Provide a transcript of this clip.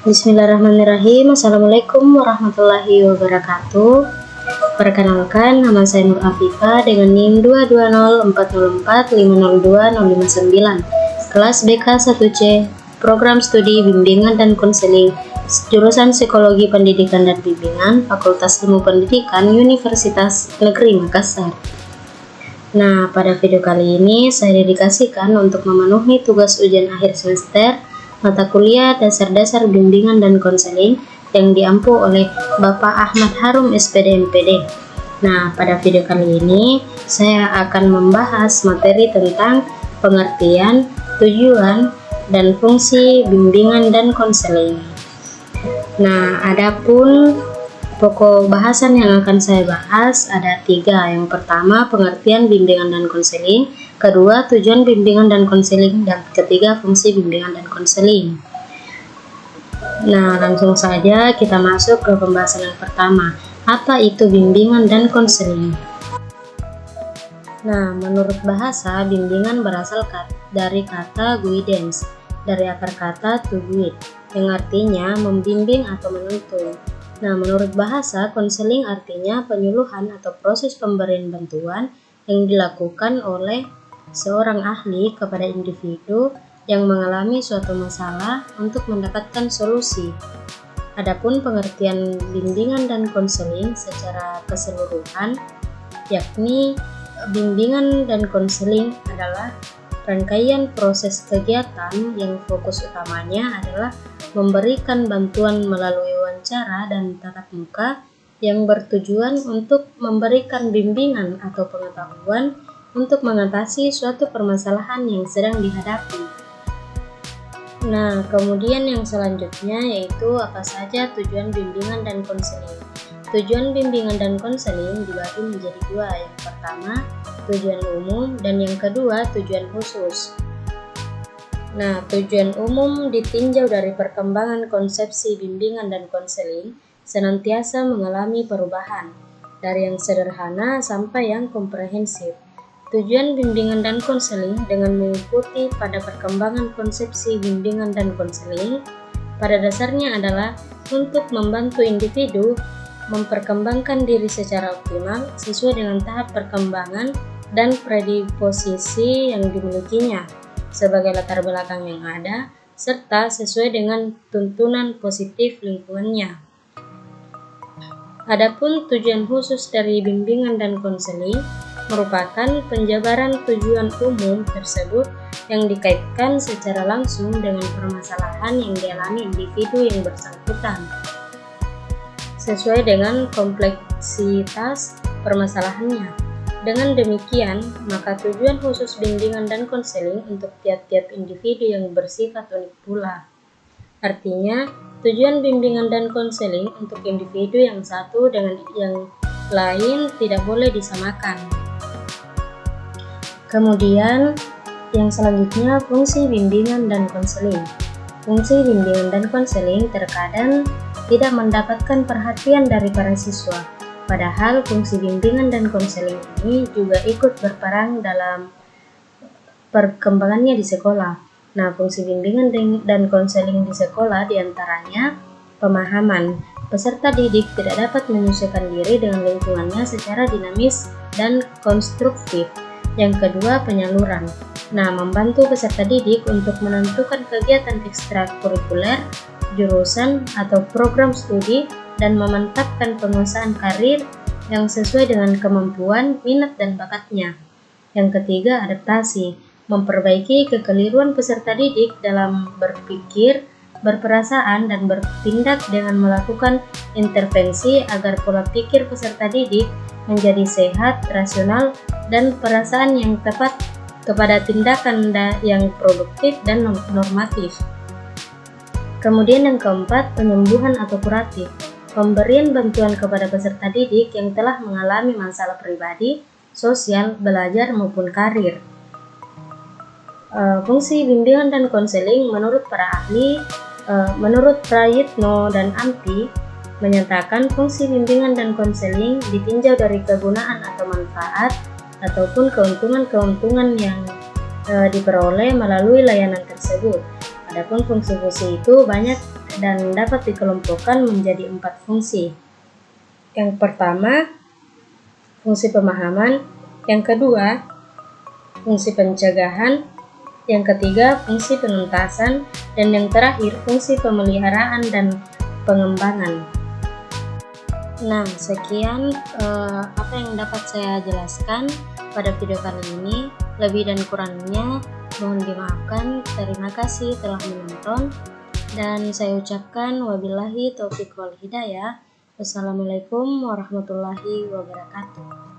Bismillahirrahmanirrahim. Assalamualaikum warahmatullahi wabarakatuh. Perkenalkan, nama saya Nur Afifah dengan NIM 2204504502059, kelas BK 1C, Program Studi Bimbingan dan Konseling, jurusan Psikologi Pendidikan dan Bimbingan, Fakultas Ilmu Pendidikan, Universitas Negeri Makassar. Nah, pada video kali ini saya dedikasikan untuk memenuhi tugas ujian akhir semester mata kuliah dasar-dasar bimbingan dan konseling yang diampu oleh Bapak Ahmad Harum SPD MPD. Nah, pada video kali ini saya akan membahas materi tentang pengertian, tujuan, dan fungsi bimbingan dan konseling. Nah, adapun pokok bahasan yang akan saya bahas ada 3. Yang pertama, pengertian bimbingan dan konseling. Kedua, tujuan bimbingan dan konseling. Dan ketiga, fungsi bimbingan dan konseling. Nah, langsung saja kita masuk ke pembahasan yang pertama. Apa itu bimbingan dan konseling? Nah, menurut bahasa, bimbingan berasal dari kata guidance, dari akar kata to guide, yang artinya membimbing atau menuntun. Nah, menurut bahasa, konseling artinya penyuluhan atau proses pemberian bantuan yang dilakukan oleh seorang ahli kepada individu yang mengalami suatu masalah untuk mendapatkan solusi. Adapun pengertian bimbingan dan konseling secara keseluruhan, yakni bimbingan dan konseling adalah rangkaian proses kegiatan yang fokus utamanya adalah memberikan bantuan melalui wawancara dan tatap muka yang bertujuan untuk memberikan bimbingan atau pengetahuan untuk mengatasi suatu permasalahan yang sedang dihadapi. Nah, kemudian yang selanjutnya yaitu apa saja tujuan bimbingan dan konseling. Tujuan bimbingan dan konseling dibagi menjadi 2. Yang pertama, tujuan umum, dan yang kedua, tujuan khusus. Nah, tujuan umum ditinjau dari perkembangan konsepsi bimbingan dan konseling senantiasa mengalami perubahan, dari yang sederhana sampai yang komprehensif. Tujuan bimbingan dan konseling dengan mengikuti pada perkembangan konsepsi bimbingan dan konseling pada dasarnya adalah untuk membantu individu memperkembangkan diri secara optimal sesuai dengan tahap perkembangan dan predisposisi yang dimilikinya sebagai latar belakang yang ada serta sesuai dengan tuntunan positif lingkungannya. Adapun tujuan khusus dari bimbingan dan konseling merupakan penjabaran tujuan umum tersebut yang dikaitkan secara langsung dengan permasalahan yang dialami individu yang bersangkutan sesuai dengan kompleksitas permasalahannya. Dengan demikian, maka tujuan khusus bimbingan dan konseling untuk tiap-tiap individu yang bersifat unik pula. Artinya, tujuan bimbingan dan konseling untuk individu yang satu dengan yang lain tidak boleh disamakan. Kemudian, yang selanjutnya fungsi bimbingan dan konseling. Fungsi bimbingan dan konseling terkadang tidak mendapatkan perhatian dari para siswa. Padahal fungsi bimbingan dan konseling ini juga ikut berperan dalam perkembangannya di sekolah. Nah, fungsi bimbingan dan konseling di sekolah diantaranya pemahaman. Peserta didik tidak dapat menyesuaikan diri dengan lingkungannya secara dinamis dan konstruktif. Yang kedua, penyaluran. Nah, membantu peserta didik untuk menentukan kegiatan ekstrakurikuler, jurusan atau program studi dan memantapkan penguasaan karir yang sesuai dengan kemampuan, minat, dan bakatnya. Yang ketiga, adaptasi. Memperbaiki kekeliruan peserta didik dalam berpikir, berperasaan, dan bertindak dengan melakukan intervensi agar pola pikir peserta didik menjadi sehat, rasional, dan perasaan yang tepat kepada tindakan yang produktif dan normatif. Kemudian yang keempat, penyembuhan atau kuratif. Pemberian bantuan kepada peserta didik yang telah mengalami masalah pribadi, sosial, belajar, maupun karir. Fungsi bimbingan dan konseling menurut para ahli, menurut Prayitno dan Ampi, menyatakan fungsi bimbingan dan konseling ditinjau dari kegunaan atau manfaat ataupun keuntungan-keuntungan yang diperoleh melalui layanan tersebut. Adapun fungsi-fungsi itu banyak dan dapat dikelompokkan menjadi 4 fungsi. Yang pertama, fungsi pemahaman. Yang kedua, fungsi pencegahan. Yang ketiga, fungsi penuntasan. Dan yang terakhir, fungsi pemeliharaan dan pengembangan. Nah, sekian apa yang dapat saya jelaskan pada video kali ini. Lebih dan kurangnya mohon dimaafkan. Terima kasih telah menonton, dan saya ucapkan wabillahi taufiq wal hidayah. Wassalamualaikum warahmatullahi wabarakatuh.